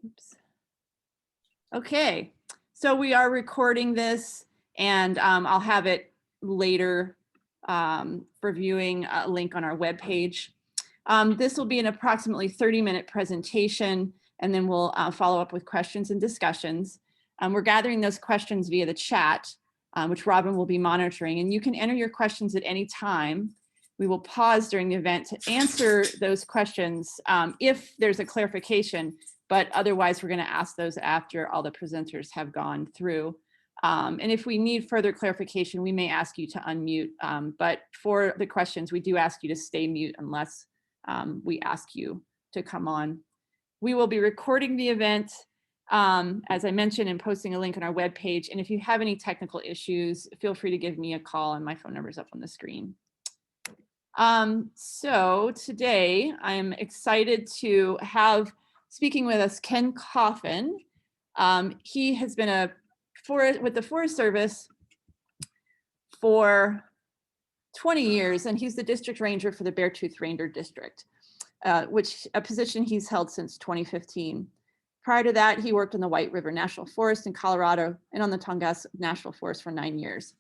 Oops. Okay, so we are recording this, and I'll have it later for viewing, a link on our webpage. This will be an approximately 30-minute presentation, and then we'll follow up with questions and discussions. We're gathering those questions via the chat, which Robin will be monitoring, and you can enter your questions at any time. We will pause during the event to answer those questions if there's a clarification, but otherwise we're going to ask those after all the presenters have gone through. And if we need further clarification, we may ask you to unmute, but for the questions, we do ask you to stay mute unless we ask you to come on. We will be recording the event, as I mentioned, and posting a link on our webpage. And if you have any technical issues, feel free to give me a call, and my phone number is up on the screen. So today I'm excited to have speaking with us Ken Coffin. He has been with the Forest Service for 20 years, and he's the district ranger for the Beartooth Ranger District, which a position he's held since 2015. Prior to that, he worked in the White River National Forest in Colorado and on the Tongass National Forest for 9 years.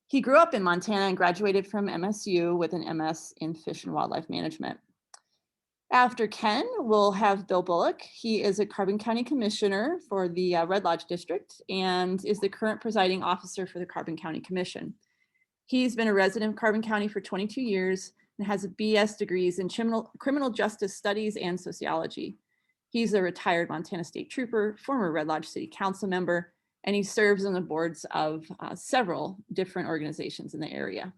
He grew up in Montana and graduated from MSU with an MS in Fish and Wildlife Management. After Ken, we'll have Bill Bullock. He is a Carbon County Commissioner for the Red Lodge District and is the current presiding officer for the Carbon County Commission. He's been a resident of Carbon County for 22 years and has a BS degrees in criminal justice studies and sociology. He's a retired Montana State Trooper, former Red Lodge City Council member, and he serves on the boards of several different organizations in the area.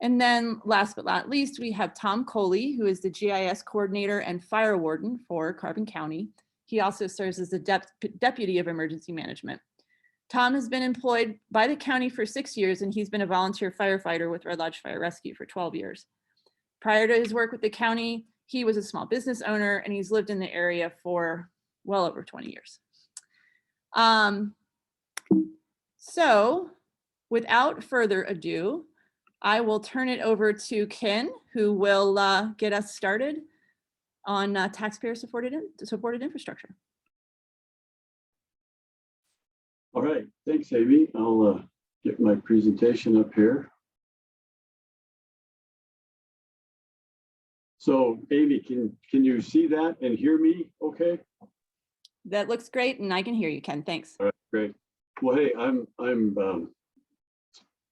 And then last but not least, we have Tom Kohley, who is the GIS coordinator and fire warden for Carbon County. He also serves as the deputy of emergency management. Tom has been employed by the county for 6 years, and he's been a volunteer firefighter with Red Lodge Fire Rescue for 12 years. Prior to his work with the county, he was a small business owner, and he's lived in the area for well over 20 years. So without further ado, I will turn it over to Ken, who will get us started on taxpayer-supported infrastructure. All right, thanks, Amy. I'll get my presentation up here. So, Amy, can you see that and hear me okay? That looks great, and I can hear you, Ken. Thanks. All right, great. Well, hey, I'm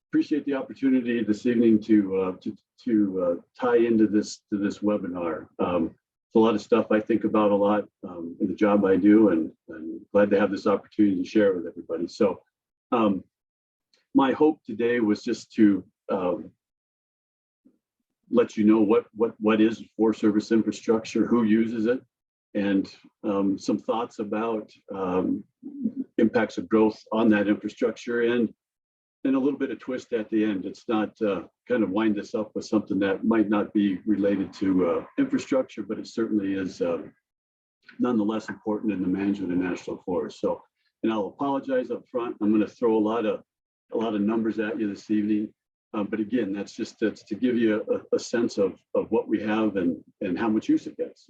appreciate the opportunity this evening to tie into this webinar. It's a lot of stuff I think about a lot in the job I do, and I'm glad to have this opportunity to share it with everybody. So, my hope today was just to let you know what is Forest Service infrastructure, who uses it, and some thoughts about impacts of growth on that infrastructure, and a little bit of twist at the end. It's not kind of wind this up with something that might not be related to infrastructure, but it certainly is nonetheless important in the management of national forests. So, and I'll apologize up front. I'm going to throw a lot of numbers at you this evening, but again, that's just to give you a sense of what we have and how much use it gets.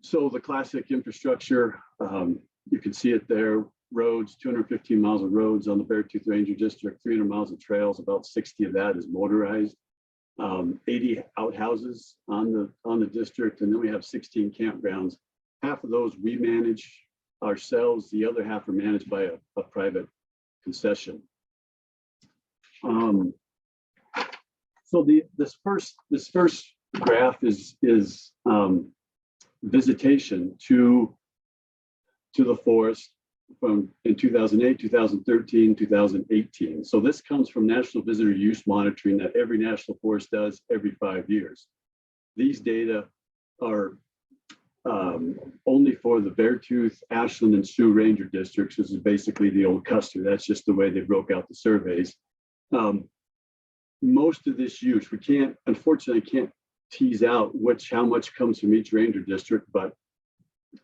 So the classic infrastructure, you can see it there. Roads, 215 miles of roads on the Beartooth Ranger District, 300 miles of trails, about 60 of that is motorized, 80 outhouses on the district, and then we have 16 campgrounds. Half of those we manage ourselves, the other half are managed by a private concession. So this first graph is visitation to the forest from in 2008, 2013, 2018. So this comes from National Visitor Use Monitoring that every national forest does every 5 years. These data are only for the Beartooth, Ashland, and Sioux Ranger districts. This is basically the old Custer. That's just the way they broke out the surveys. Most of this use, unfortunately, can't tease out how much comes from each ranger district, but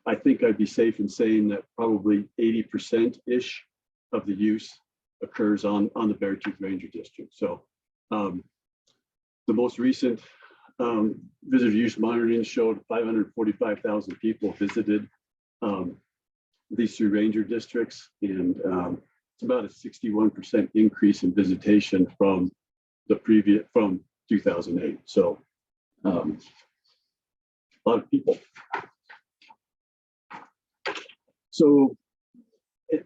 I think I'd be safe in saying that probably 80%-ish of the use occurs on the Beartooth Ranger District. So the most recent visitor use monitoring showed 545,000 people visited these 3 ranger districts, and it's about a 61% increase in visitation from 2008. So a lot of people. So,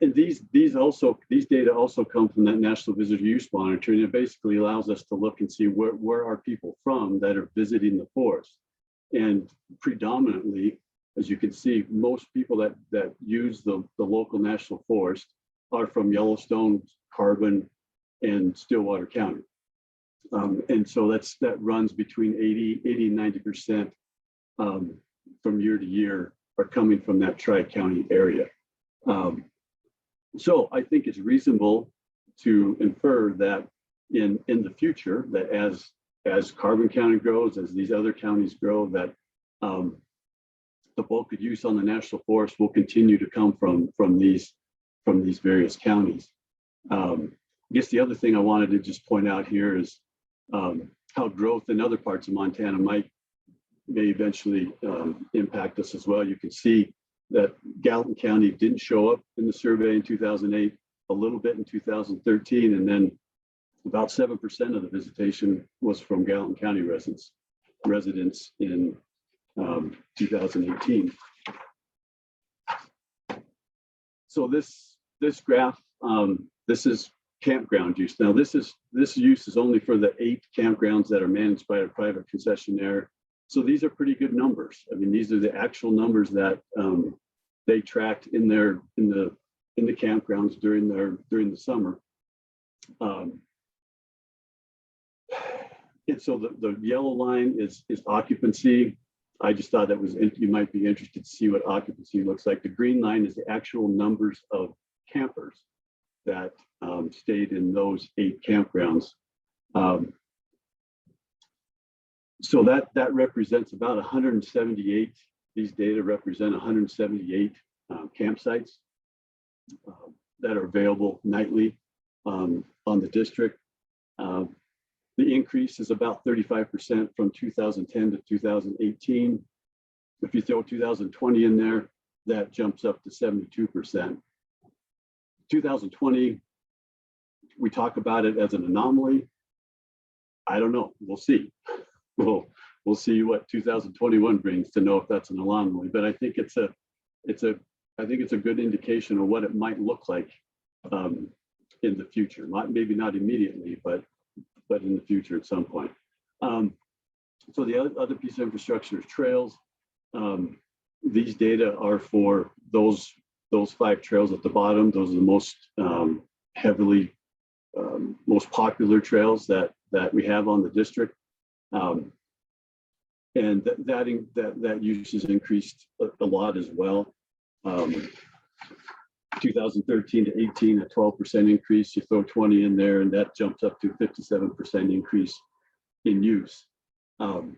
and these data also come from that National Visitor Use Monitoring. It basically allows us to look and see where are people from that are visiting the forest. And predominantly, as you can see, most people that use the local national forest are from Yellowstone, Carbon, and Stillwater County. And so that runs between 80 and 90% from year to year are coming from that Tri-County area. So I think it's reasonable to infer that in the future, that as Carbon County grows, as these other counties grow, that the bulk of use on the national forest will continue to come from these various counties. I guess the other thing I wanted to just point out here is how growth in other parts of Montana may eventually impact us as well. You can see that Gallatin County didn't show up in the survey in 2008, a little bit in 2013, and then about 7% of the visitation was from Gallatin County residents in 2018. So this graph, this is campground use. Now this use is only for the 8 campgrounds that are managed by a private concessionaire. So these are pretty good numbers. I mean, these are the actual numbers that they tracked in the campgrounds during the summer. And so the yellow line is occupancy. I just thought that was, you might be interested to see what occupancy looks like. The green line is the actual numbers of campers that stayed in those 8 campgrounds. So that represents about 178. These data represent 178 campsites that are available nightly on the district. The increase is about 35% from 2010 to 2018. If you throw 2020 in there, that jumps up to 72%. 2020, we talk about it as an anomaly. I don't know. We'll see. We'll see what 2021 brings to know if that's an anomaly. But I think it's a good indication of what it might look like in the future. Maybe not immediately, but in the future at some point. So the other piece of infrastructure is trails. These data are for those 5 trails at the bottom. Those are the most most popular trails that we have on the district. And that use has increased a lot as well. 2013 to 18, a 12% increase. You throw 20 in there, and that jumps up to 57% increase in use. So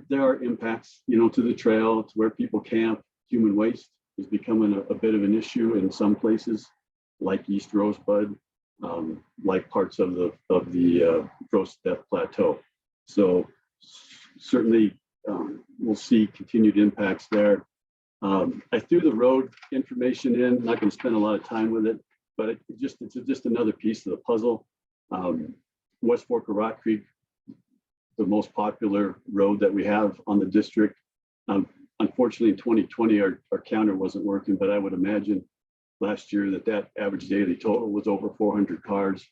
there are impacts, to the trail, to where people camp. Human waste is becoming a bit of an issue in some places, like East Rosebud, like parts of the Gross Death Plateau. So certainly we'll see continued impacts there. I threw the road information in. I'm not going to spend a lot of time with it, but it's just another piece of the puzzle. West Fork of Rock Creek, the most popular road that we have on the district. Unfortunately, in 2020, our counter wasn't working, but I would imagine last year that average daily total was over 400 cars.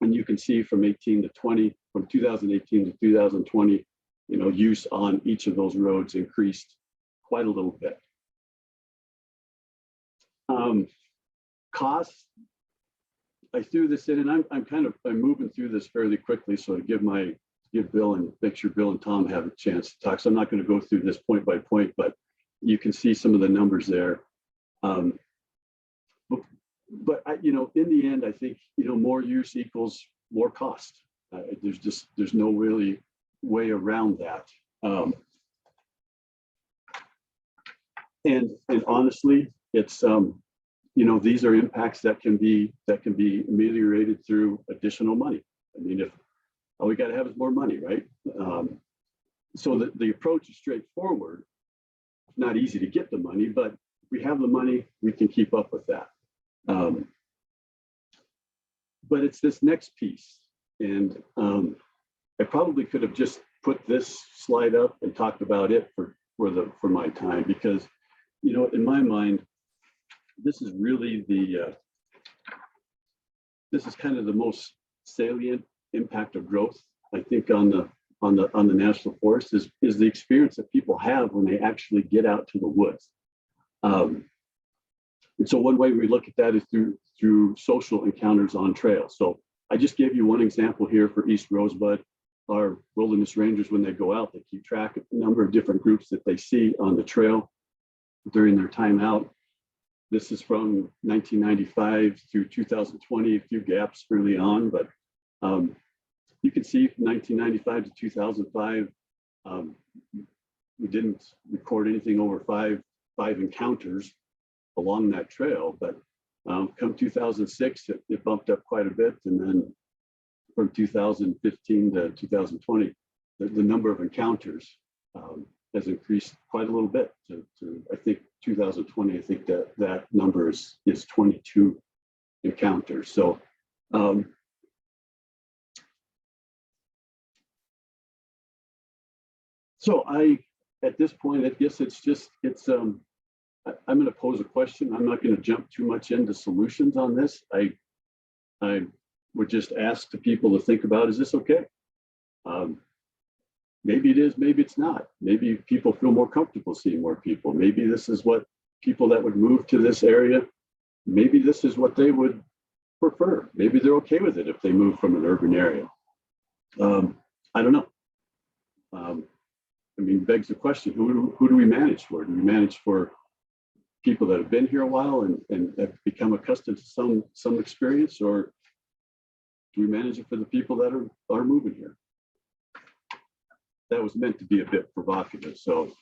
And you can see from 18 to 20, from 2018 to 2020, use on each of those roads increased quite a little bit. Costs, I threw this in, and I'm moving through this fairly quickly, so to give Bill and make sure Bill and Tom have a chance to talk. So I'm not going to go through this point by point, but you can see some of the numbers there. But in the end, I think more use equals more cost. There's no really way around that. And honestly, it's these are impacts that can be ameliorated through additional money. I mean, if all we got to have is more money, right? So the approach is straightforward. It's not easy to get the money, but if we have the money, we can keep up with that. But it's this next piece. And I probably could have just put this slide up and talked about it for my time, because, you know, in my mind, this is really this is kind of the most salient impact of growth, I think, on the national forest is the experience that people have when they actually get out to the woods. And so one way we look at that is through social encounters on trails. So I just gave you one example here for East Rosebud. Our wilderness rangers, when they go out, they keep track of the number of different groups that they see on the trail during their time out. This is from 1995 through 2020, a few gaps early on, but you can see from 1995 to 2005, we didn't record anything over five encounters along that trail, but come 2006, it bumped up quite a bit. And then from 2015 to 2020, the number of encounters has increased quite a little bit to I think 2020, I think that number is 22 encounters. So at this point, I guess I'm going to pose a question. I'm not going to jump too much into solutions on this. I would just ask the people to think about, is this okay? Maybe it is, maybe it's not. Maybe people feel more comfortable seeing more people. Maybe this is what people that would move to this area, maybe this is what they would prefer. Maybe they're okay with it if they move from an urban area. I don't know. I mean, begs the question, who do we manage for? Do we manage for people that have been here a while and have become accustomed to some experience, or do we manage it for the people that are moving here? That was meant to be a bit provocative, so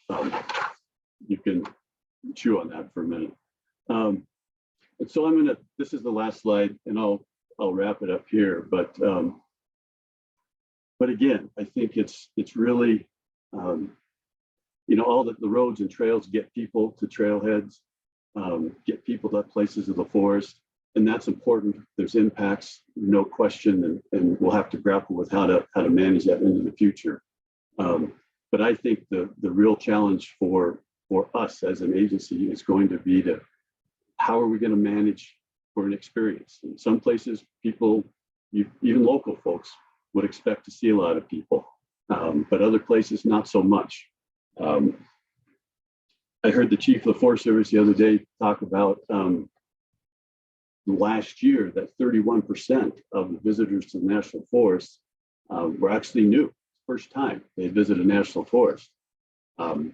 you can chew on that for a minute. And so this is the last slide, and I'll wrap it up here. But again, I think it's really, you know, all the roads and trails get people to trailheads, get people to places of the forest, and that's important. There's impacts, no question, and we'll have to grapple with how to manage that into the future. But I think the real challenge for us as an agency is going to be how are we going to manage for an experience? In some places, people, even local folks, would expect to see a lot of people, but other places, not so much. I heard the chief of the Forest Service the other day talk about last year that 31% of the visitors to the national forest were actually new. First time they visit a national forest. I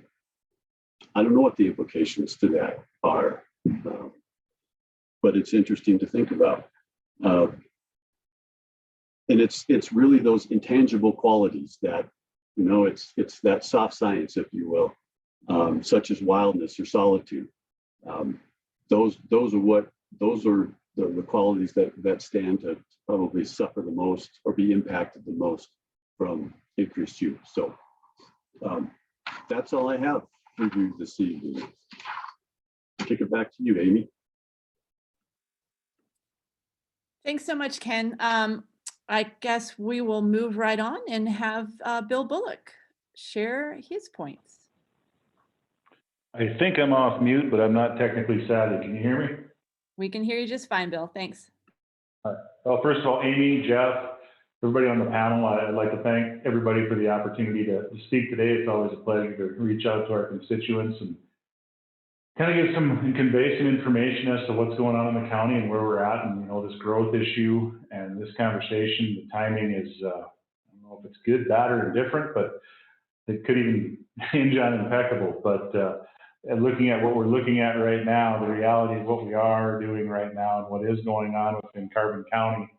don't know what the implications to that are, but it's interesting to think about. And it's really those intangible qualities that, you know, it's that soft science, if you will, such as wildness or solitude. Those are the qualities that stand to probably suffer the most or be impacted the most from increased use. So that's all I have for you this evening. Kick it back to you, Amy. Thanks so much, Ken. I guess we will move right on and have Bill Bullock share his points. I think I'm off mute, but I'm not technically savvy. Can you hear me? We can hear you just fine, Bill. Thanks. Well, first of all, Amy, Jeff, everybody on the panel, I'd like to thank everybody for the opportunity to speak today. It's always a pleasure to reach out to our constituents and kind of give and convey some information as to what's going on in the county and where we're at, and, you know, this growth issue and this conversation. The timing is, I don't know if it's good, bad, or indifferent, but it could even hinge on impeccable. But and looking at what we're looking at right now, the reality of what we are doing right now and what is going on within Carbon County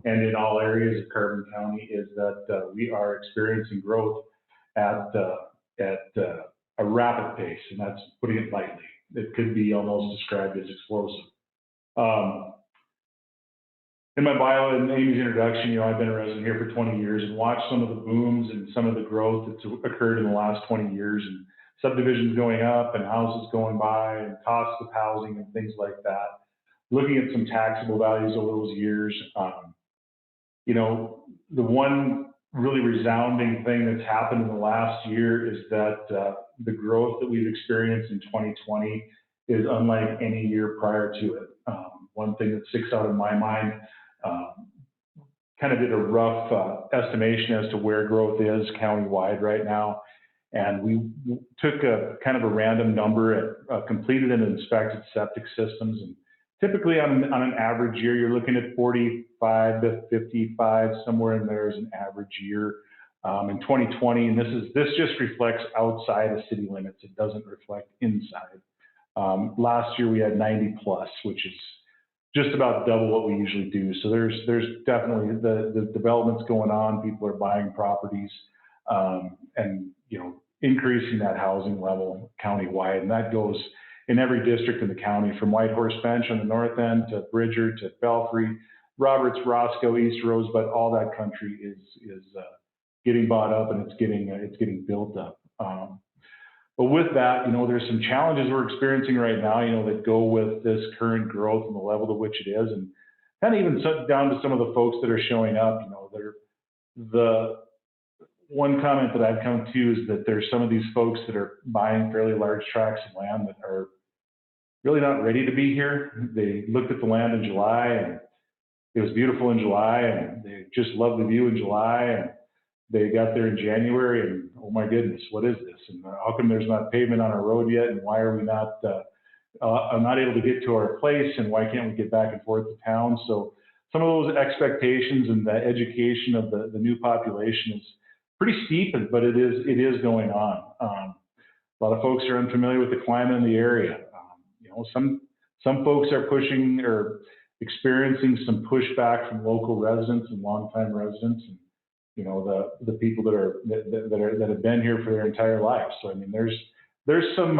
and in all areas of Carbon County is that we are experiencing growth at a rapid pace, and that's putting it lightly. It could be almost described as explosive. in my bio and Amy's introduction, I've been a resident here for 20 years and watched some of the booms and some of the growth that's occurred in the last 20 years, and subdivisions going up and houses going by and costs of housing and things like that. Looking at some taxable values over those years, the one really resounding thing that's happened in the last year is that the growth that we've experienced in 2020 is unlike any year prior to it. One thing that sticks out in my mind, kind of did a rough estimation as to where growth is countywide right now. And we took a kind of a random number at completed and inspected septic systems. And typically on an average year, you're looking at 45 to 55, somewhere in there is an average year. In 2020, and this just reflects outside of city limits. It doesn't reflect inside. Last year we had 90 plus, which is just about double what we usually do. So there's definitely the developments going on. People are buying properties, and increasing that housing level countywide, and that goes in every district in the county, from Whitehorse Bench on the north end to Bridger to Belfry, Roberts, Roscoe, East Rosebud. All that country is getting bought up, and it's getting built up. But with that, there's some challenges we're experiencing right now, that go with this current growth and the level to which it is, and kind of even down to some of the folks that are showing up. The one comment that I've come to is that there's some of these folks that are buying fairly large tracts of land that are really not ready to be here. They looked at the land in July, and it was beautiful in July, and they just loved the view in July, and they got there in January, and oh my goodness, what is this? And how come there's not pavement on our road yet? And why are we not able to get to our place? And why can't we get back and forth to town? So some of those expectations and the education of the new population is pretty steep, but it is going on. A lot of folks are unfamiliar with the climate in the area. Some folks are pushing or experiencing some pushback from local residents and longtime residents, and the people that have been here for their entire lives. So I mean, there's some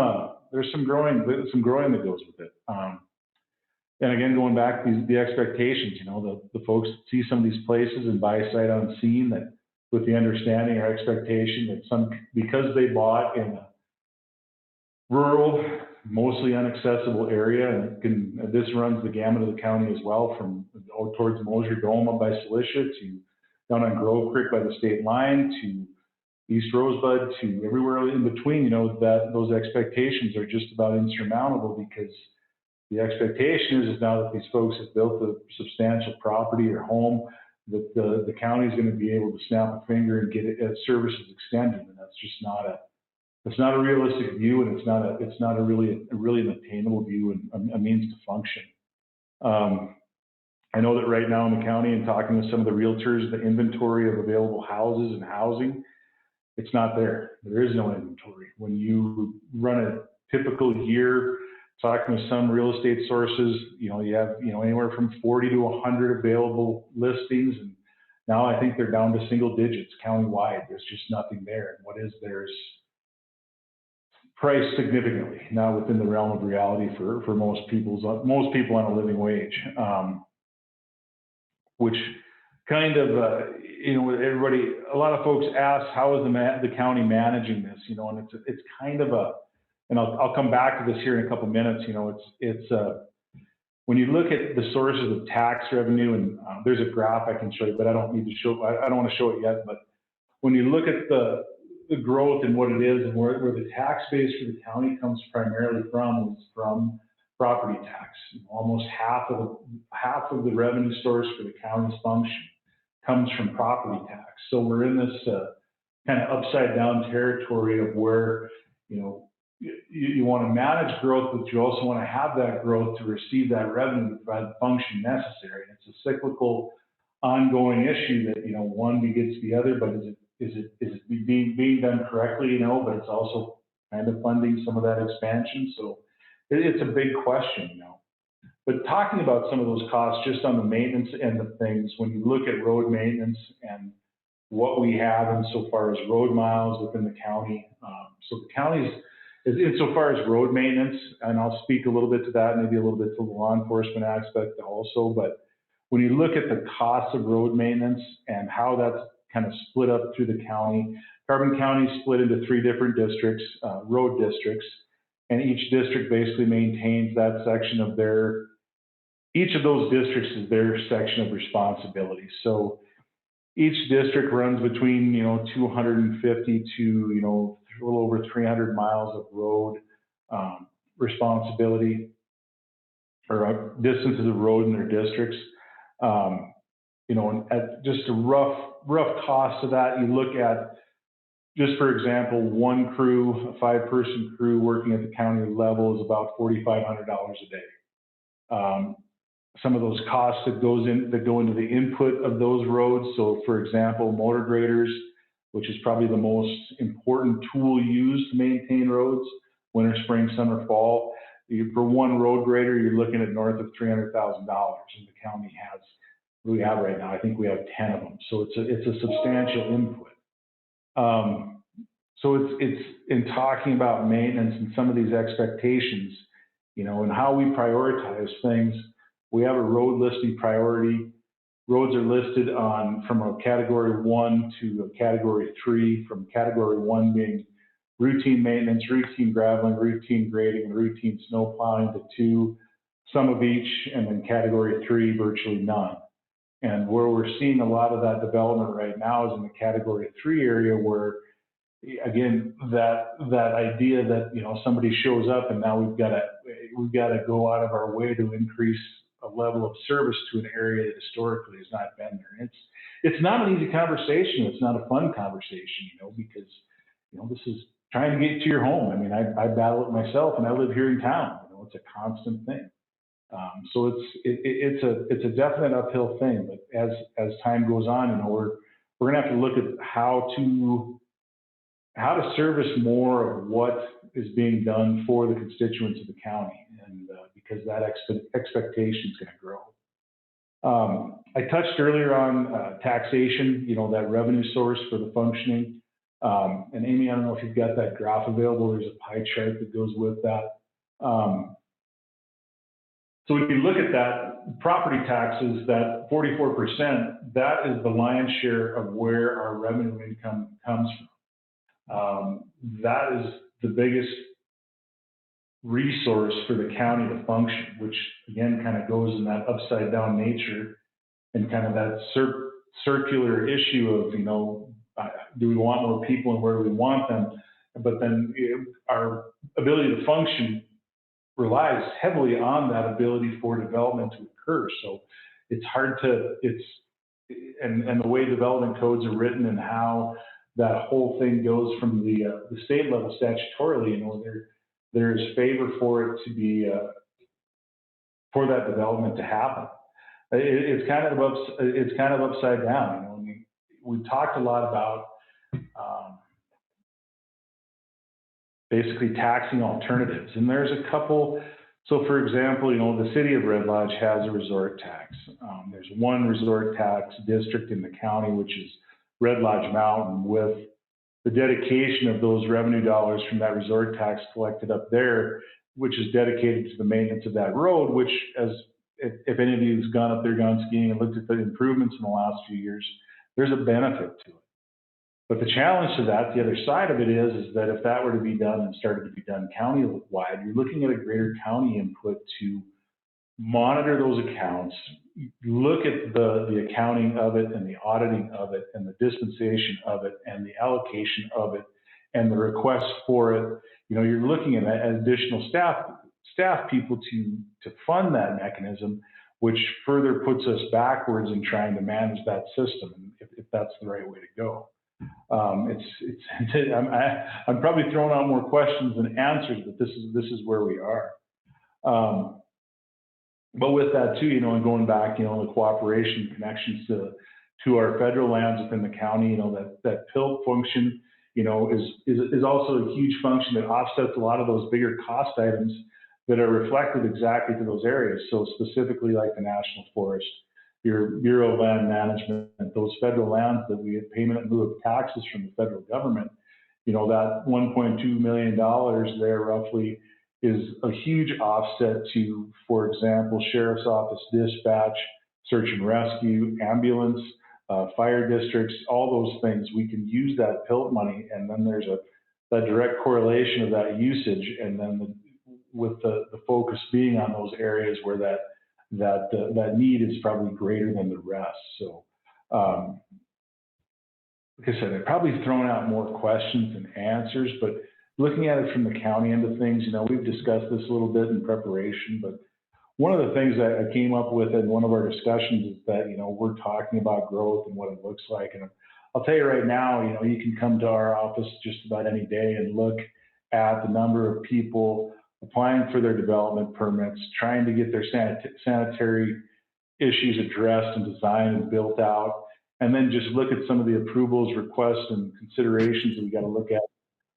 growing that goes with it. And again, going back to the expectations, the folks see some of these places and buy sight unseen, that with the understanding or expectation that because they bought in a rural, mostly inaccessible area, and this runs the gamut of the county as well, from towards Mosier Dome up by Cilicia to down on Grove Creek by the state line to East Rosebud to everywhere in between, that those expectations are just about insurmountable, because the expectation is now that these folks have built a substantial property or home, that the county is going to be able to snap a finger and get services extended, and that's just not a realistic view, and it's not a really an attainable view and a means to function. I know that right now in the county, and talking to some of the realtors, the inventory of available houses and housing, it's not there. There is no inventory. When you run a typical year, talking with some real estate sources, you have anywhere from 40 to 100 available listings, and now I think they're down to single digits countywide. There's just nothing there. And what is there is priced significantly, not within the realm of reality for most people on a living wage. Which kind of, everybody, a lot of folks ask, how is the county managing this? And it's kind of and I'll come back to this here in a couple minutes. It's when you look at the sources of tax revenue, and there's a graph I can show you, but I don't want to show it yet. But when you look at the growth and what it is, and where the tax base for the county comes primarily from, is from property tax. Almost half of the revenue source for the county's function comes from property tax. So we're in this kind of upside down territory of where you want to manage growth, but you also want to have that growth to receive that revenue to provide the function necessary. And it's a cyclical, ongoing issue that one begets the other. But is it being done correctly? But it's also kind of funding some of that expansion. So it's a big question, But talking about some of those costs, just on the maintenance end of things, when you look at road maintenance and what we have insofar as road miles within the county, so the county's, insofar as road maintenance, and I'll speak a little bit to that, maybe a little bit to the law enforcement aspect also, but when you look at the cost of road maintenance and how that's kind of split up through the county, Carbon County is split into 3 different districts, road districts, and each district basically maintains that section of their, each of those districts is their section of responsibility. So each district runs between, 250 to, a little over 300 miles of road responsibility, or distances of road in their districts. And at just a rough cost of that, you look at, just for example, one crew, a 5-person crew working at the county level is about $4,500 a day. Some of those costs that go into the input of those roads. So for example, motor graders, which is probably the most important tool used to maintain roads, winter, spring, summer, fall. For one road grader, you're looking at north of $300,000, and the county has, we have right now, I think we have 10 of them. So it's a substantial input. So it's in talking about maintenance and some of these expectations, and how we prioritize things. We have a road listing priority. Roads are listed from a category 1 to a category 3, from category 1 being routine maintenance, routine graveling, routine grading, and routine snow plowing, to 2, some of each, and then category 3, virtually none. And where we're seeing a lot of that development right now is in the category 3 area, where, again, that idea that, somebody shows up and now we've got to go out of our way to increase a level of service to an area that historically has not been there. It's not an easy conversation. It's not a fun conversation, because, this is trying to get to your home. I mean, I battle it myself, and I live here in town. It's a constant thing. So it's a definite uphill thing. But as time goes on, we're going to have to look at how to service more of what is being done for the constituents of the county, and because that expectation is going to grow. I touched earlier on taxation, that revenue source for the functioning. And Amy, I don't know if you've got that graph available. There's a pie chart that goes with that. So when you look at that, property taxes, that 44%, that is the lion's share of where our revenue income comes from. That is the biggest resource for the county to function, which again kind of goes in that upside down nature and kind of that circular issue of, do we want more people and where do we want them? But then our ability to function relies heavily on that ability for development to occur. So it's hard to, and the way development codes are written and how that whole thing goes from the state level statutorily, there's favor for it to be, for that development to happen. It's kind of upside down. We talked a lot about basically taxing alternatives, and there's a couple. So for example, the city of Red Lodge has a resort tax. There's one resort tax district in the county, which is Red Lodge Mountain, with the dedication of those revenue dollars from that resort tax collected up there, which is dedicated to the maintenance of that road, which, if any of you has gone up there, gone skiing and looked at the improvements in the last few years, there's a benefit to it. But the challenge to that, the other side of it is that if that were to be done and started to be done county-wide, you're looking at a greater county input to monitor those accounts, look at the accounting of it and the auditing of it and the dispensation of it and the allocation of it and the request for it. You're looking at additional staff people to fund that mechanism, which further puts us backwards in trying to manage that system, if that's the right way to go. I'm probably throwing out more questions than answers, but this is where we are. But with that too, and going back, the cooperation connections to our federal lands within the county, that PILT function, is also a huge function that offsets a lot of those bigger cost items that are reflected exactly to those areas. So specifically like the National Forest, your Bureau of Land Management, those federal lands that we have payment in lieu of taxes from the federal government, that $1.2 million there roughly is a huge offset to, for example, Sheriff's Office dispatch, search and rescue, ambulance, fire districts, all those things. We can use that PILT money, and then there's a direct correlation of that usage, and then with the focus being on those areas where that need is probably greater than the rest. So, like I said, I've probably thrown out more questions than answers, but looking at it from the county end of things, you know, we've discussed this a little bit in preparation, but one of the things that I came up with in one of our discussions is that, you know, we're talking about growth and what it looks like. And I'll tell you right now, you know, you can come to our office just about any day and look at the number of people applying for their development permits, trying to get their sanitary issues addressed and designed and built out. And then just look at some of the approvals, requests, and considerations that we got to look at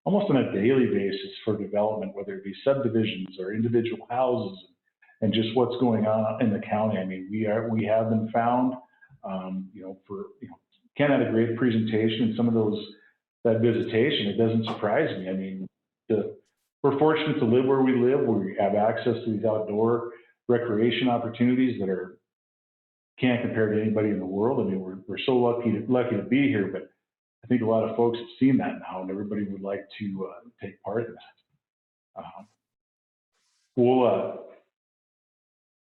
almost on a daily basis for development, whether it be subdivisions or individual houses, and just what's going on in the county. I mean, we have been found, Ken had a great presentation, and some of that visitation, it doesn't surprise me. I mean, we're fortunate to live where we live, where we have access to these outdoor recreation opportunities that can't compare to anybody in the world. I mean, we're so lucky to be here, but I think a lot of folks have seen that now, and everybody would like to take part in that.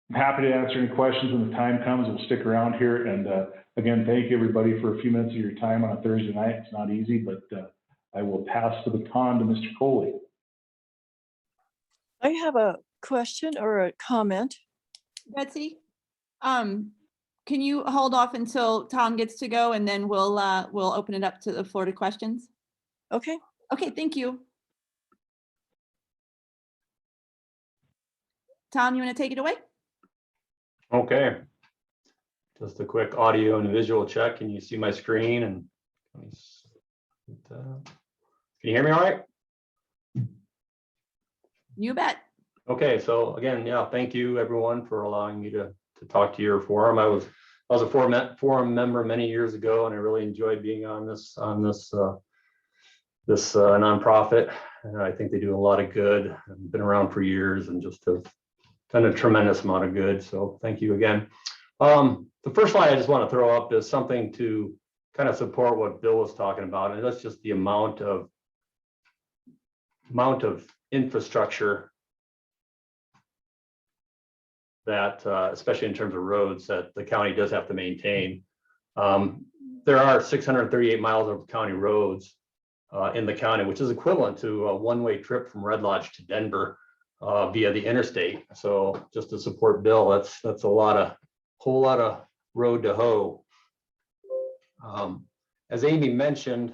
I'm happy to answer any questions when the time comes. We'll stick around here. And again, thank you everybody for a few minutes of your time on a Thursday night. It's not easy, but I will pass the baton to Mr. Kohley. I have a question or a comment. Betsy, can you hold off until Tom gets to go, and then we'll open it up to the floor to questions? Okay. Okay, thank you. Tom, you want to take it away? Okay. Just a quick audio and visual check. Can you see my screen? And can you hear me all right? You bet. Okay, so again, yeah, thank you everyone for allowing me to talk to your forum. I was a forum member many years ago, and I really enjoyed being on this nonprofit. And I think they do a lot of good. I've been around for years and just have done a tremendous amount of good. So thank you again. The first slide I just want to throw up is something to kind of support what Bill was talking about, and that's just the amount of infrastructure that, especially in terms of roads, that the county does have to maintain. There are 638 miles of county roads in the county, which is equivalent to a one-way trip from Red Lodge to Denver via the interstate. So just to support Bill, that's a whole lot of road to hoe. As Amy mentioned,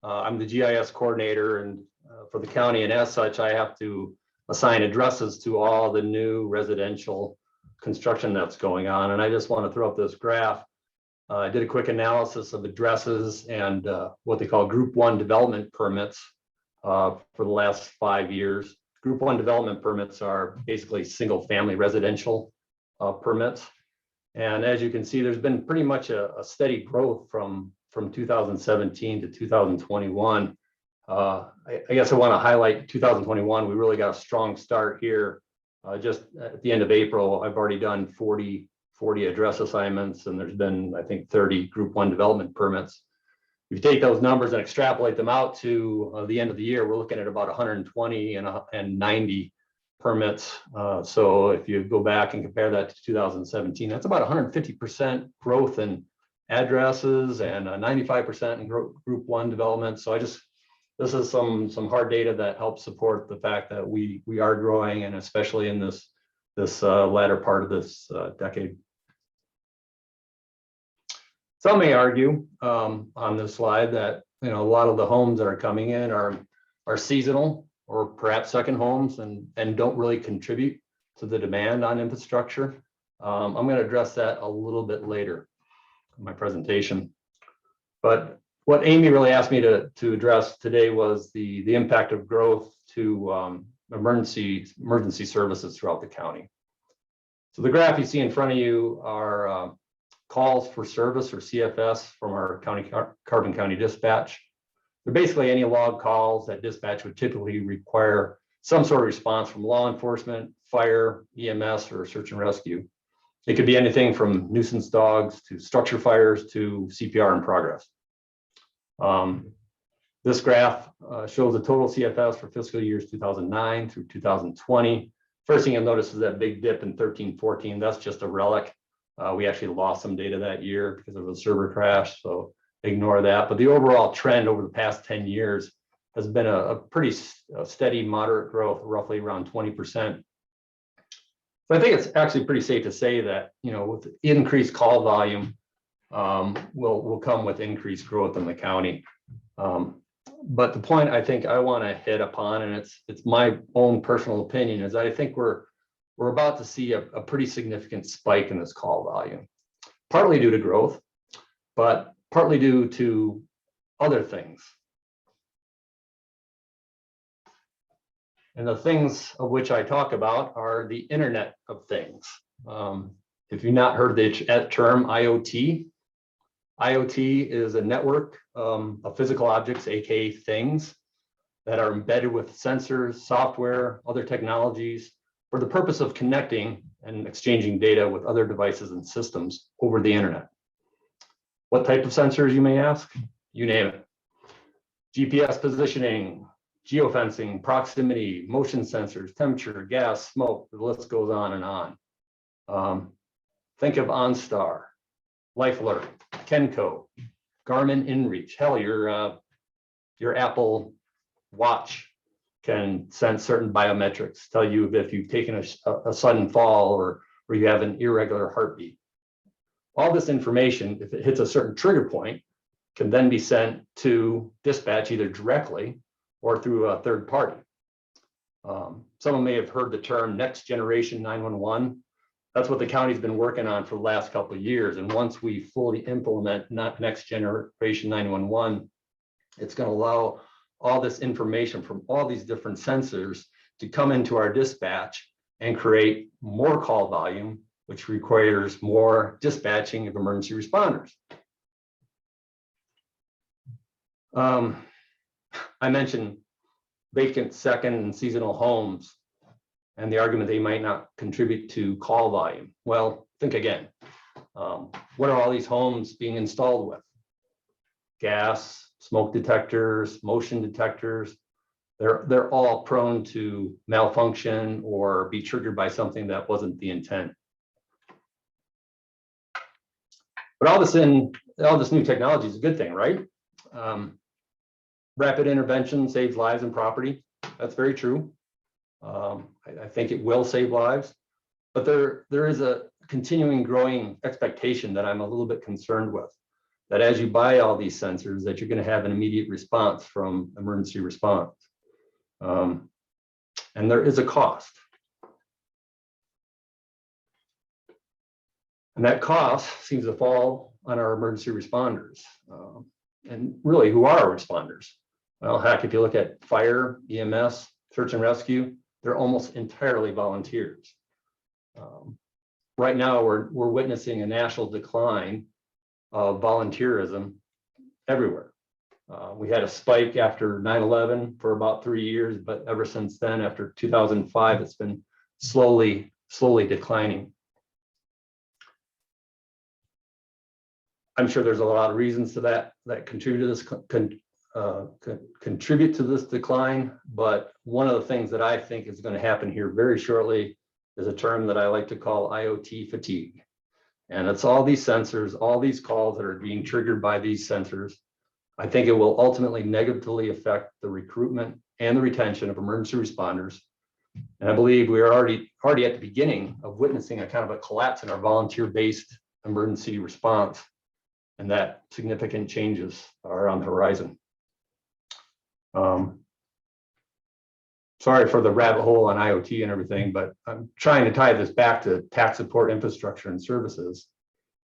I'm the GIS coordinator and for the county, and as such, I have to assign addresses to all the new residential construction that's going on. And I just want to throw up this graph. I did a quick analysis of addresses and what they call Group 1 development permits for the last 5 years. Group 1 development permits are basically single-family residential permits. And as you can see, there's been pretty much a steady growth from 2017 to 2021. I guess I want to highlight 2021. We really got a strong start here. Just at the end of April, I've already done 40 address assignments, and there's been, I think, 30 Group 1 development permits. If you take those numbers and extrapolate them out to the end of the year, we're looking at about 120 and 90 permits. So if you go back and compare that to 2017, that's about 150% growth in addresses and 95% in Group 1 development. So this is some hard data that helps support the fact that we are growing, and especially in this latter part of this decade. Some may argue on this slide that a lot of the homes that are coming in are seasonal or perhaps second homes and don't really contribute to the demand on infrastructure. I'm going to address that a little bit later in my presentation. But what Amy really asked me to address today was the impact of growth to emergency services throughout the county. So the graph you see in front of you are calls for service, or CFS, from our Coffin County Dispatch. They're basically any log calls that dispatch would typically require some sort of response from law enforcement, fire, EMS, or search and rescue. It could be anything from nuisance dogs to structure fires to CPR in progress. This graph shows the total CFS for fiscal years 2009 through 2020. First thing you'll notice is that big dip in 13-14. That's just a relic. We actually lost some data that year because of a server crash, so ignore that. But the overall trend over the past 10 years has been a pretty steady, moderate growth, roughly around 20%. So I think it's actually pretty safe to say that, you know, with increased call volume, will come with increased growth in the county. But the point I think I want to hit upon, and it's my own personal opinion, is I think we're about to see a pretty significant spike in this call volume, partly due to growth, but partly due to other things. And the things of which I talk about are the Internet of Things. If you've not heard the term IoT, IoT is a network of physical objects, aka things, that are embedded with sensors, software, other technologies for the purpose of connecting and exchanging data with other devices and systems over the internet. What type of sensors, you may ask? You name it. GPS positioning, geofencing, proximity, motion sensors, temperature, gas, smoke, the list goes on and on. Think of OnStar, Life Alert, Kenco, Garmin InReach. Hell, your Apple Watch can sense certain biometrics, tell you if you've taken a sudden fall or you have an irregular heartbeat. All this information, if it hits a certain trigger point, can then be sent to dispatch either directly or through a third party. Someone may have heard the term next generation 911. That's what the county's been working on for the last couple of years. And once we fully implement next generation 911, it's going to allow all this information from all these different sensors to come into our dispatch and create more call volume, which requires more dispatching of emergency responders. I mentioned vacant second and seasonal homes and the argument they might not contribute to call volume. Well, think again. What are all these homes being installed with? Gas, smoke detectors, motion detectors. They're all prone to malfunction or be triggered by something that wasn't the intent. But all this new technology is a good thing, right? Rapid intervention saves lives and property. That's very true. I think it will save lives, but there is a continuing growing expectation that I'm a little bit concerned with, that as you buy all these sensors, that you're going to have an immediate response from emergency response. And there is a cost. And that cost seems to fall on our emergency responders. And really, who are our responders? Well, heck, if you look at fire, EMS, search and rescue, they're almost entirely volunteers. Right now, we're witnessing a national decline of volunteerism everywhere. We had a spike after 9/11 for about 3 years, but ever since then, after 2005, it's been slowly declining. I'm sure there's a lot of reasons to that contribute to this decline, but one of the things that I think is going to happen here very shortly is a term that I like to call IoT fatigue. And it's all these sensors, all these calls that are being triggered by these sensors. I think it will ultimately negatively affect the recruitment and the retention of emergency responders. And I believe we are already at the beginning of witnessing a kind of a collapse in our volunteer-based emergency response, and that significant changes are on the horizon. Sorry for the rabbit hole on IoT and everything, but I'm trying to tie this back to tax support infrastructure and services.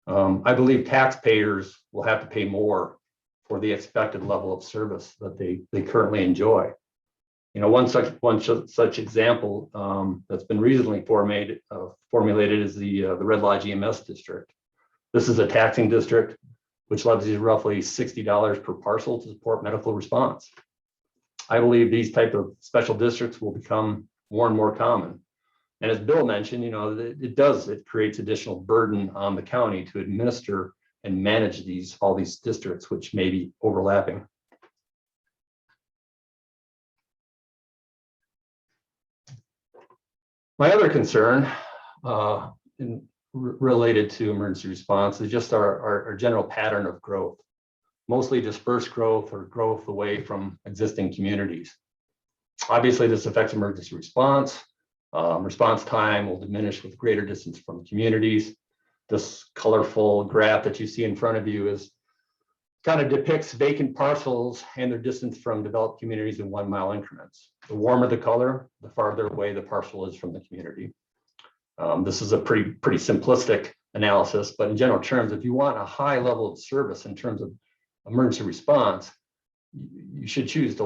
I believe taxpayers will have to pay more for the expected level of service that they currently enjoy. You know, one such example that's been recently formulated is the Red Lodge EMS district. This is a taxing district which levies roughly $60 per parcel to support medical response. I believe these type of special districts will become more and more common. And as Bill mentioned, it creates additional burden on the county to administer and manage all these districts, which may be overlapping. My other concern related to emergency response is just our general pattern of growth, mostly dispersed growth or growth away from existing communities. Obviously, this affects emergency response. Response time will diminish with greater distance from communities. This colorful graph that you see in front of you kind of depicts vacant parcels and their distance from developed communities in 1 mile increments. The warmer the color, the farther away the parcel is from the community. This is a pretty simplistic analysis, but in general terms, if you want a high level of service in terms of emergency response, you should choose to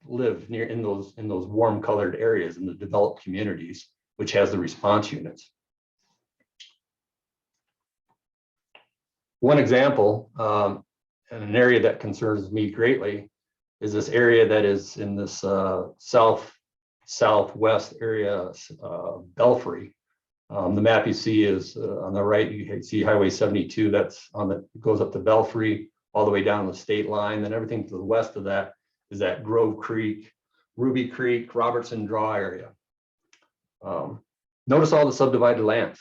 live near in those warm colored areas in the developed communities, which has the response units. One example, and an area that concerns me greatly, is this area that is in this southwest area, Belfry. The map you see is on the right. You see Highway 72. Goes up to Belfry, all the way down the state line. Then everything to the west of that is that Grove Creek, Ruby Creek, Robertson Draw area. Notice all the subdivided lands.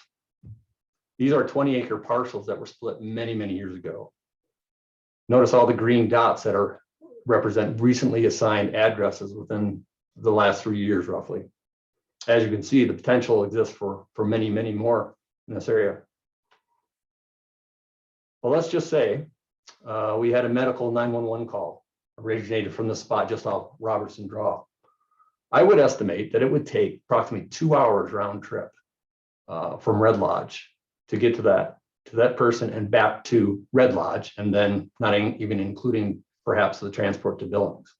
These are 20-acre parcels that were split many, many years ago. Notice all the green dots that represent recently assigned addresses within the last 3 years, roughly. As you can see, the potential exists for many, many more in this area. Well, let's just say we had a medical 911 call originated from the spot just off Robertson Draw. I would estimate that it would take approximately 2 hours round trip from Red Lodge to get to that person and back to Red Lodge, and then not even including perhaps the transport to Billings.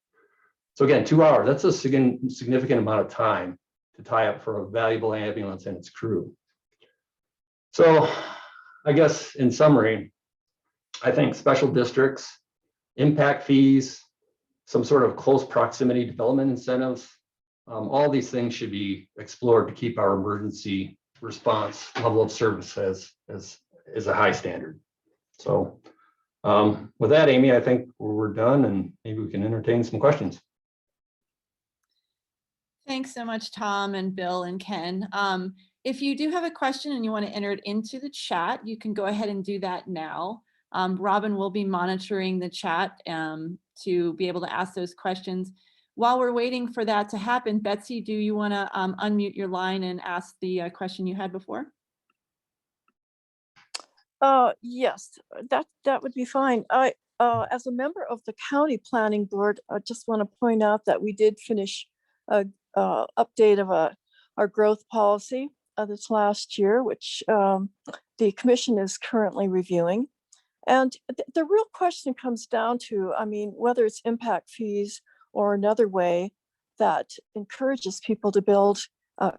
So again, 2 hours, that's a significant amount of time to tie up for a valuable ambulance and its crew. So I guess in summary, I think special districts, impact fees, some sort of close proximity development incentives, all these things should be explored to keep our emergency response level of service as a high standard. So with that, Amy, I think we're done, and maybe we can entertain some questions. Thanks so much, Tom and Bill and Ken. If you do have a question and you want to enter it into the chat, you can go ahead and do that now. Robin will be monitoring the chat to be able to ask those questions. While we're waiting for that to happen, Betsy, do you want to unmute your line and ask the question you had before? Yes, that would be fine. As a member of the county planning board, I just want to point out that we did finish a update of our growth policy this last year, which the commission is currently reviewing. And the real question comes down to, I mean, whether it's impact fees or another way that encourages people to build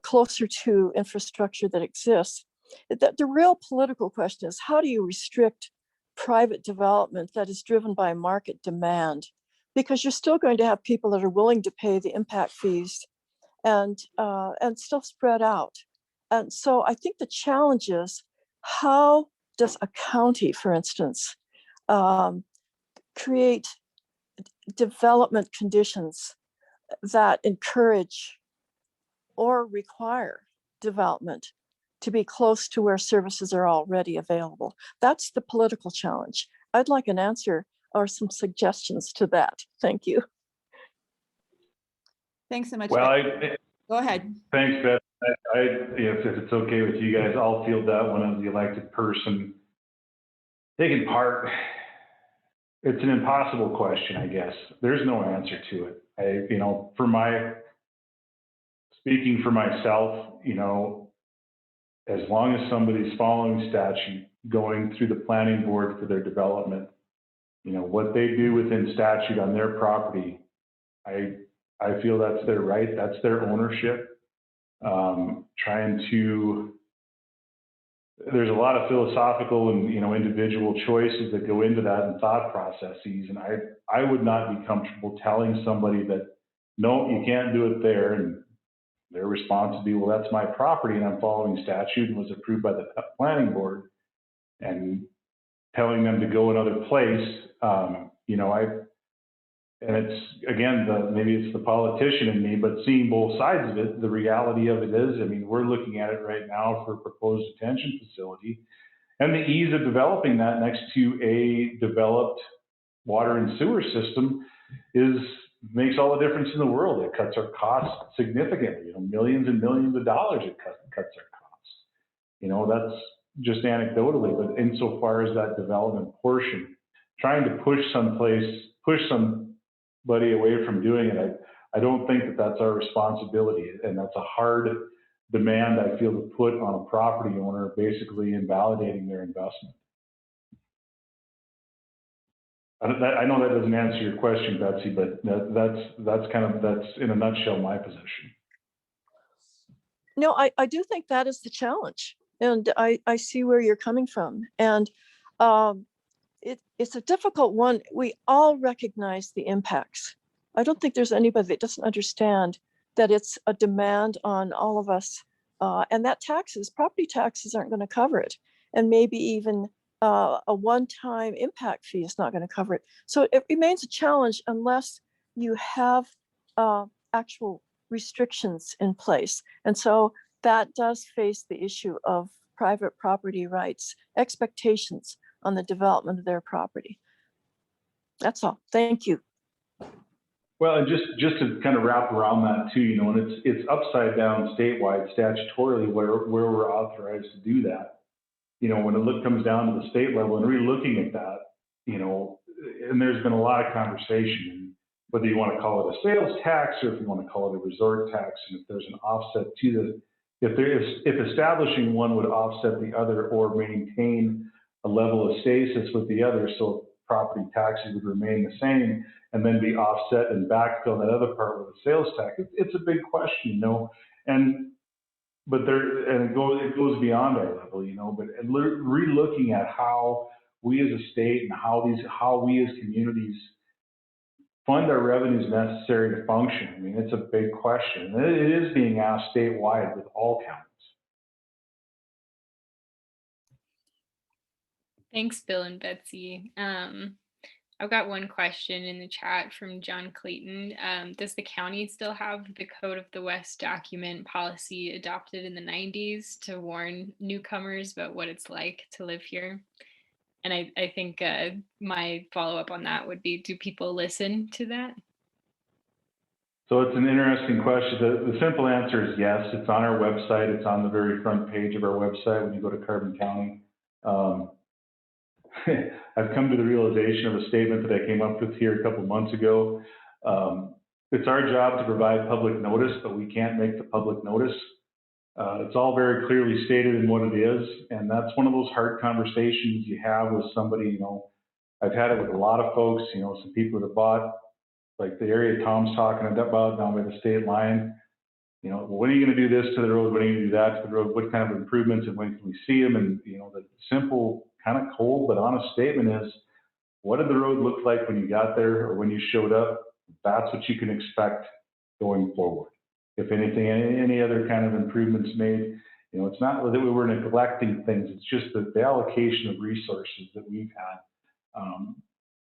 closer to infrastructure that exists. The real political question is, how do you restrict private development that is driven by market demand? Because you're still going to have people that are willing to pay the impact fees and still spread out. And so I think the challenge is, how does a county, for instance, create development conditions that encourage or require development to be close to where services are already available? That's the political challenge. I'd like an answer or some suggestions to that. Thank you. Thanks so much. Well, go ahead. Thanks, Beth. If it's okay with you guys, I'll field that one as the elected person taking part. It's an impossible question, I guess. There's no answer to it. Speaking for myself, as long as somebody's following statute, going through the planning board for their development, what they do within statute on their property, I feel that's their right, that's their ownership. There's a lot of philosophical and individual choices that go into that and thought processes, and I would not be comfortable telling somebody that no, you can't do it there, and Their response would be, well, that's my property and I'm following statute and was approved by the planning board, and telling them to go another place. You know, and it's, again, maybe it's the politician in me, but seeing both sides of it, the reality of it is, I mean, we're looking at it right now for a proposed detention facility, and the ease of developing that next to a developed water and sewer system makes all the difference in the world. It cuts our costs significantly, you know, millions and millions of dollars it cuts our costs. You know, that's just anecdotally, but insofar as that development portion, trying to push somebody away from doing it, I don't think that that's our responsibility. And that's a hard demand, I feel, to put on a property owner, basically invalidating their investment. I know that doesn't answer your question, Betsy, but that's in a nutshell my position. No, I do think that is the challenge. And I see where you're coming from. And it's a difficult one. We all recognize the impacts. I don't think there's anybody that doesn't understand that it's a demand on all of us, and that property taxes aren't going to cover it. And maybe even a one-time impact fee is not going to cover it. So it remains a challenge unless you have actual restrictions in place. And so that does face the issue of private property rights, expectations on the development of their property. That's all. Thank you. Well, and just to kind of wrap around that too, you know, and it's upside down statewide statutorily where we're authorized to do that. You know, when it comes down to the state level and really looking at that, you know, and there's been a lot of conversation, whether you want to call it a sales tax or if you want to call it a resort tax, and if there's an offset to if establishing one would offset the other or maintain a level of stasis with the other, so property taxes would remain the same and then be offset and backfill that other part with a sales tax. It's a big question, you know, but it goes beyond our level, you know, but re-looking at how we as a state and how we as communities fund our revenues necessary to function. I mean, it's a big question. It is being asked statewide with all counties. Thanks, Bill and Betsy. I've got one question in the chat from John Clayton. Does the county still have the Code of the West document policy adopted in the 90s to warn newcomers about what it's like to live here? And I think my follow-up on that would be, do people listen to that? So it's an interesting question. The simple answer is yes. It's on our website. It's on the very front page of our website when you go to Carbon County. I've come to the realization of a statement that I came up with here a couple of months ago. It's our job to provide public notice, but we can't make the public notice. It's all very clearly stated in what it is, and that's one of those hard conversations you have with somebody. You know, I've had it with a lot of folks, you know, some people that have bought, like the area Tom's talking about down by the state line. You know, well, when are you going to do this to the road? When are you going to do that to the road? What kind of improvements and when can we see them? And, you know, the simple, kind of cold but honest statement is, what did the road look like when you got there or when you showed up? That's what you can expect going forward. If anything, any other kind of improvements made, you know, it's not that we were neglecting things. It's just that the allocation of resources that we've had.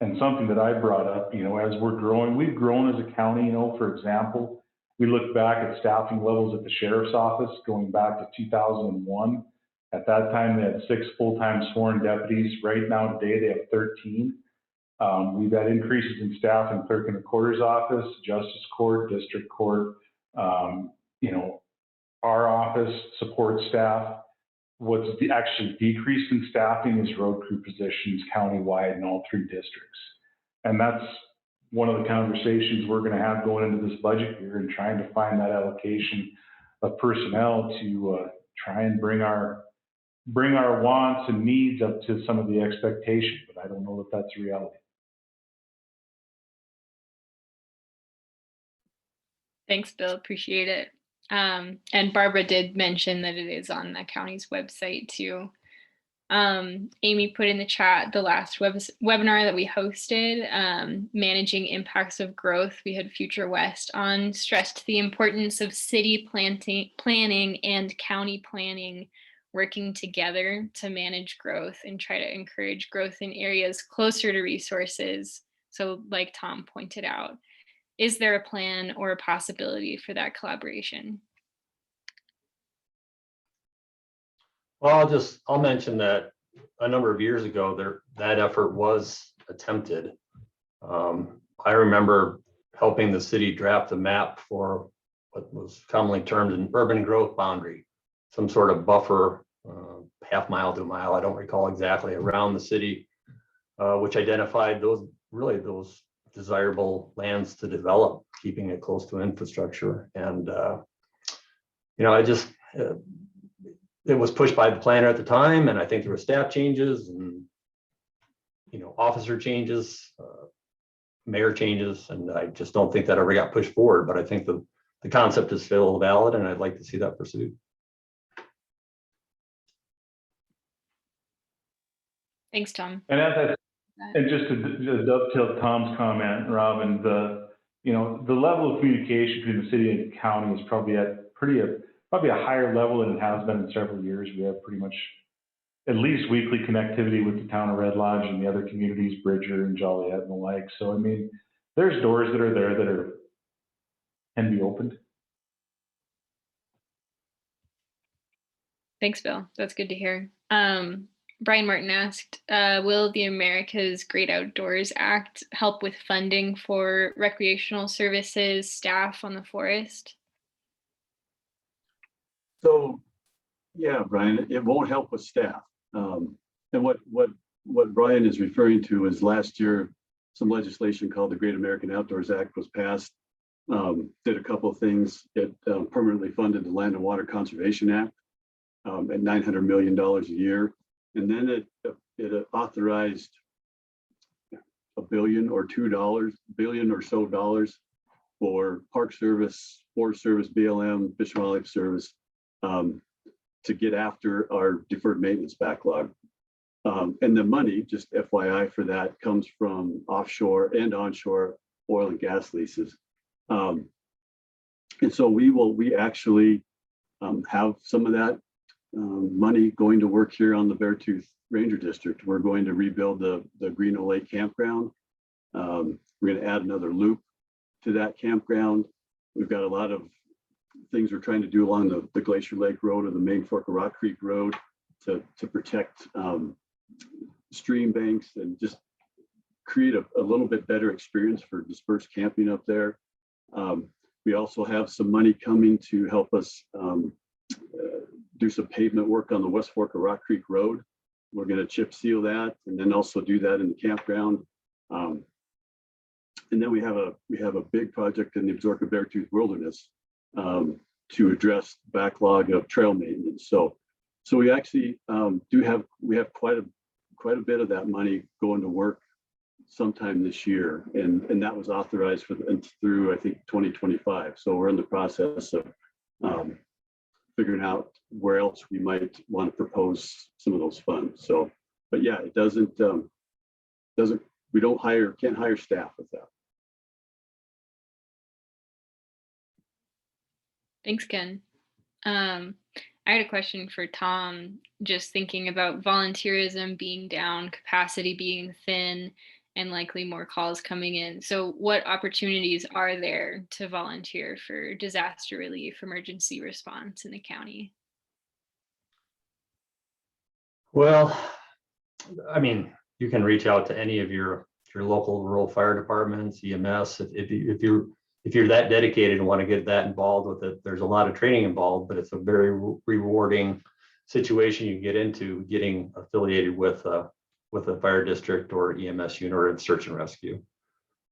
And something that I brought up, you know, as we're growing, we've grown as a county, you know, for example, we look back at staffing levels at the sheriff's office going back to 2001. At that time, they had 6 full-time sworn deputies. Right now, today, they have 13. We've had increases in staff in clerk and recorder's office, justice court, district court, you know, our office, support staff. What's actually decreased in staffing is road crew positions countywide in all 3 districts. And that's one of the conversations we're going to have going into this budget year and trying to find that allocation of personnel to try and bring our wants and needs up to some of the expectations, but I don't know that that's a reality. Thanks, Bill. Appreciate it. And Barbara did mention that it is on the county's website too. Amy put in the chat the last webinar that we hosted, managing impacts of growth. We had Future West on, stressed the importance of city planning and county planning working together to manage growth and try to encourage growth in areas closer to resources. So like Tom pointed out, is there a plan or a possibility for that collaboration? Well, I'll mention that a number of years ago, that effort was attempted. I remember helping the city draft a map for what was commonly termed an urban growth boundary, some sort of buffer, half mile to a mile, I don't recall exactly, around the city, which identified those desirable lands to develop, keeping it close to infrastructure. And it was pushed by the planner at the time, and I think there were staff changes and officer changes, mayor changes, and I just don't think that ever got pushed forward. But I think the concept is still valid, and I'd like to see that pursued. Thanks, Tom. And just to dovetail Tom's comment, Robin, the level of communication between the city and county is probably at probably a higher level than it has been in several years. We have pretty much at least weekly connectivity with the town of Red Lodge and the other communities, Bridger and Joliet and the like. So, I mean, there's doors that are there that can be opened. Thanks, Bill. That's good to hear. Brian Martin asked, will the America's Great Outdoors Act help with funding for recreational services staff on the forest? So, yeah, Brian, it won't help with staff. And what Brian is referring to is last year, some legislation called the Great American Outdoors Act was passed. Did a couple of things. It permanently funded the Land and Water Conservation Act at $900 million a year. And then it authorized $1 billion or $2 billion or so dollars for Park Service, Forest Service, BLM, Fish and Wildlife Service, to get after our deferred maintenance backlog. And the money, just FYI for that, comes from offshore and onshore oil and gas leases. And so we actually have some of that money going to work here on the Beartooth Ranger District. We're going to rebuild the Greeno Lake campground. We're going to add another loop to that campground. We've got a lot of things we're trying to do along the Glacier Lake Road or the main fork of Rock Creek Road to protect stream banks and just create a little bit better experience for dispersed camping up there. We also have some money coming to help us do some pavement work on the West Fork of Rock Creek Road. We're going to chip seal that and then also do that in the campground. And then we have a big project in the Absaroka Beartooth Wilderness to address backlog of trail maintenance. So we actually we have quite a bit of that money going to work sometime this year, and that was authorized through I think 2025. So we're in the process of figuring out where else we might want to propose some of those funds. So, but yeah, it we can't hire staff with that. Thanks, Ken. I had a question for Tom, just thinking about volunteerism being down, capacity being thin, and likely more calls coming in. So what opportunities are there to volunteer for disaster relief, emergency response in the county? Well, I mean, you can reach out to any of your local rural fire departments, EMS, if you're that dedicated and want to get that involved with it. There's a lot of training involved, but it's a very rewarding situation you get into getting affiliated with a fire district or EMS unit or in search and rescue.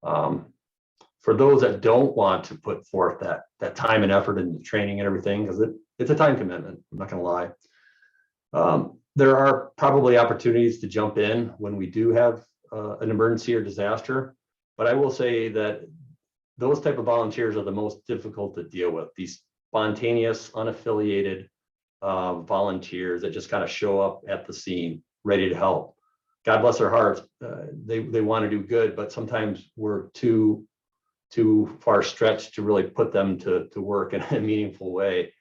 For those that don't want to put forth that time and effort into training and everything, because it's a time commitment, I'm not going to lie. There are probably opportunities to jump in when we do have an emergency or disaster, but I will say that those type of volunteers are the most difficult to deal with. These spontaneous, unaffiliated volunteers that just kind of show up at the scene, ready to help. God bless their hearts. They want to do good, but sometimes we're too far stretched to really put them to work in a meaningful way.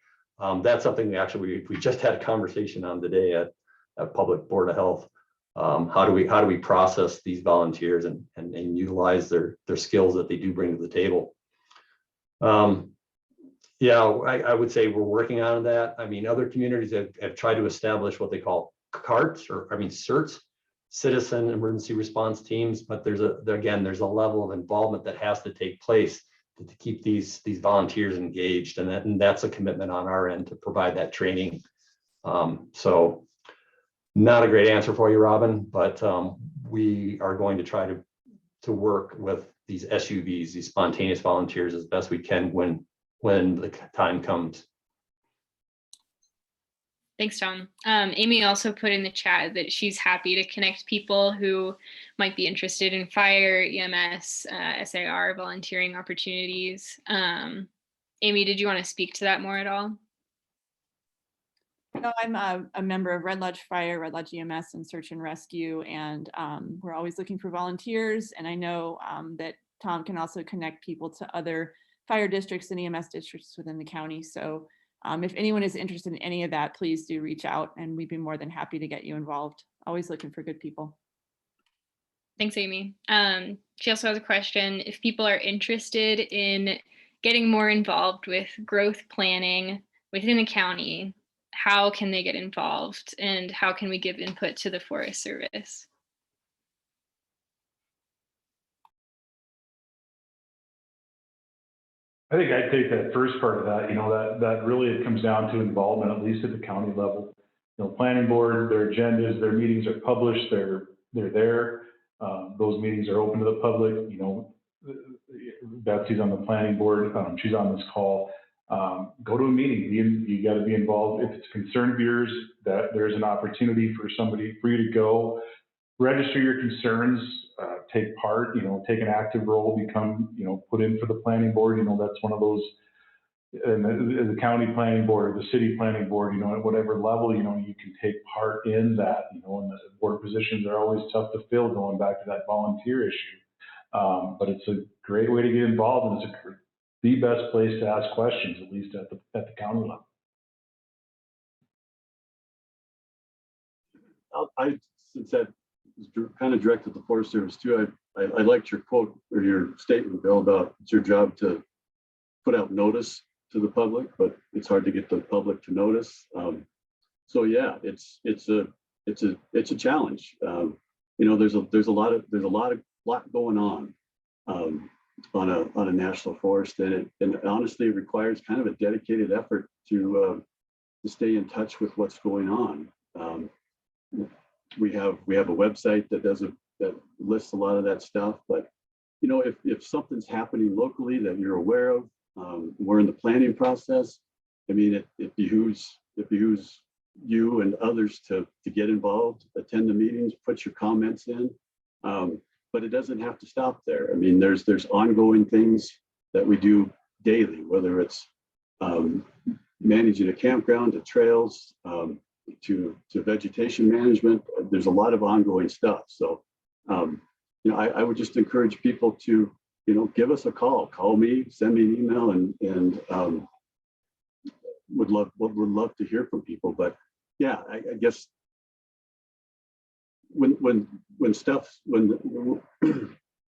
That's something we just had a conversation on today at Public Board of Health. How do we process these volunteers and utilize their skills that they do bring to the table? Yeah, I would say we're working on that. I mean, other communities have tried to establish what they call CARTs, CERTs, Citizen Emergency Response Teams, but there's a level of involvement that has to take place to keep these volunteers engaged, and that's a commitment on our end to provide that training. So not a great answer for you, Robin, but we are going to try to work with these SUVs, these spontaneous volunteers, as best we can when the time comes. Thanks, Tom. Amy also put in the chat that she's happy to connect people who might be interested in fire, EMS, SAR volunteering opportunities. Amy, did you want to speak to that more at all? No, I'm a member of Red Lodge Fire, Red Lodge EMS, and Search and Rescue, and we're always looking for volunteers. And I know that Tom can also connect people to other fire districts and EMS districts within the county. So if anyone is interested in any of that, please do reach out, and we'd be more than happy to get you involved. Always looking for good people. Thanks, Amy. She also has a question. If people are interested in getting more involved with growth planning within the county, how can they get involved, and how can we give input to the Forest Service? I think I'd take that first part of that, that really it comes down to involvement, at least at the county level. Planning board, their agendas, their meetings are published, they're there. Those meetings are open to the public. Betsy's on the planning board, she's on this call. Go to a meeting, you got to be involved. If it's a concern of yours, that there's an opportunity for you to go, register your concerns, take part, take an active role, become, put in for the planning board. That's one of those, and the county planning board or the city planning board, at whatever level, you can take part in that, and the board positions are always tough to fill, going back to that volunteer issue. But it's a great way to get involved, and it's the best place to ask questions, at least at the county level. Since that is kind of directed to the Forest Service too, I liked your quote or your statement, Bill, about it's your job to put out notice to the public, but it's hard to get the public to notice. So yeah, it's a challenge. There's a lot going on a national forest, and honestly it requires kind of a dedicated effort to stay in touch with what's going on. We have a website that lists a lot of that stuff, but if something's happening locally that you're aware of, we're in the planning process. I mean, it behooves you and others to get involved, attend the meetings, put your comments in. But it doesn't have to stop there. I mean, there's ongoing things that we do daily, whether it's managing a campground, to trails, to vegetation management. There's a lot of ongoing stuff. So, I would just encourage people to, give us a call me, send me an email, and would love to hear from people. But yeah, I guess when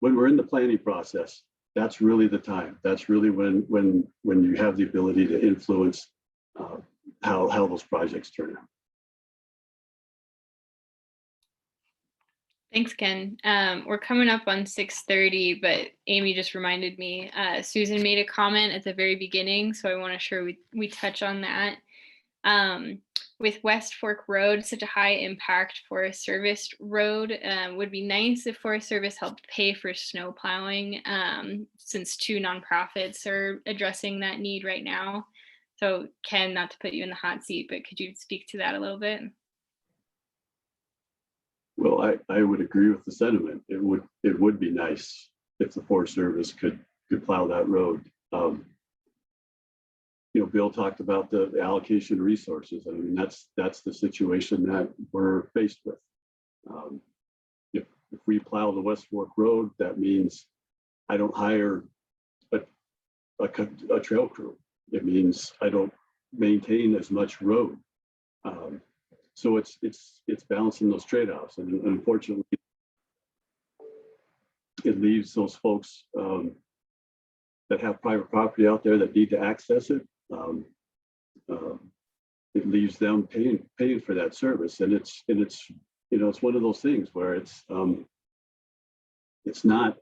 we're in the planning process, that's really the time. That's really when you have the ability to influence how those projects turn out. Thanks, Ken. We're coming up on 6:30, but Amy just reminded me, Susan made a comment at the very beginning, so I want to sure we touch on that. With West Fork Road, such a high impact Forest Service road, would be nice if Forest Service helped pay for snow plowing, since 2 nonprofits are addressing that need right now. So Ken, not to put you in the hot seat, but could you speak to that a little bit? Well, I would agree with the sentiment. It would be nice if the Forest Service could plow that road. Bill talked about the allocation of resources. I mean, that's the situation that we're faced with. If we plow the West Fork Road, that means I don't hire a trail crew. It means I don't maintain as much road. So it's balancing those trade-offs, and unfortunately, it leaves those folks that have private property out there that need to access it. It leaves them paying for that service, and it's it's one of those things where it's not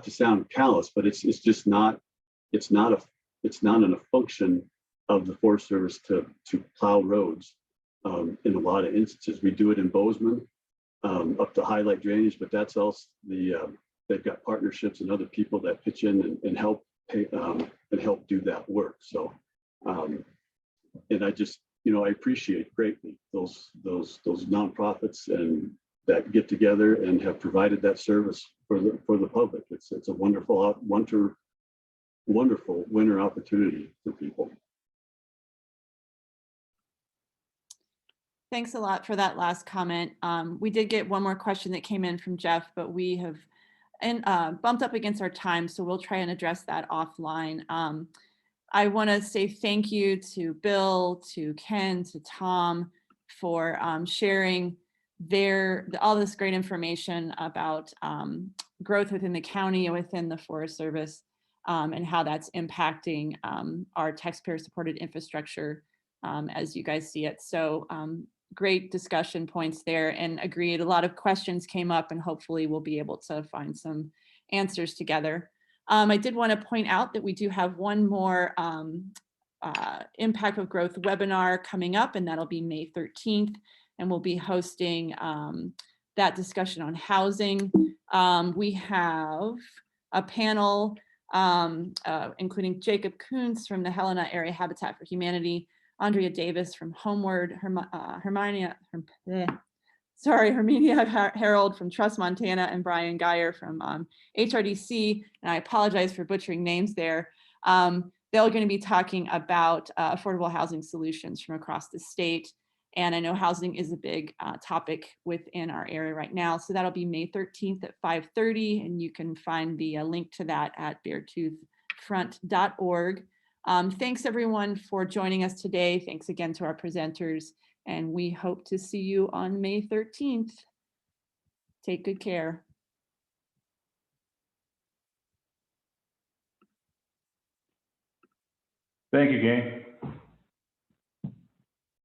to sound callous, but it's just not a function of the Forest Service to plow roads. In a lot of instances, we do it in Bozeman up to highlight drainage, but that's also they've got partnerships and other people that pitch in and help pay, and help do that work. So, and I just I appreciate greatly those nonprofits and that get together and have provided that service for the public. It's a wonderful winter opportunity for people. Thanks a lot for that last comment. We did get one more question that came in from Jeff, but we have bumped up against our time, so we'll try and address that offline. I want to say thank you to Bill, to Ken, to Tom for sharing all this great information about growth within the county and within the Forest Service, and how that's impacting our taxpayer-supported infrastructure as you guys see it. So great discussion points there, and agreed. A lot of questions came up, and hopefully we'll be able to find some answers together. I did want to point out that we do have one more Impact of Growth webinar coming up, and that'll be May 13th, and we'll be hosting that discussion on housing. We have a panel including Jacob Kuntz from the Helena Area Habitat for Humanity, Andrea Davis from Homeward, Herminia Harold from Trust Montana, and Brian Geyer from HRDC. And I apologize for butchering names there. They're going to be talking about affordable housing solutions from across the state. And I know housing is a big topic within our area right now. So that'll be May 13th at 5:30. And you can find the link to that at beartoothfront.org. Thanks everyone for joining us today. Thanks again to our presenters, and we hope to see you on May 13th. Take good care. Thank you, gang.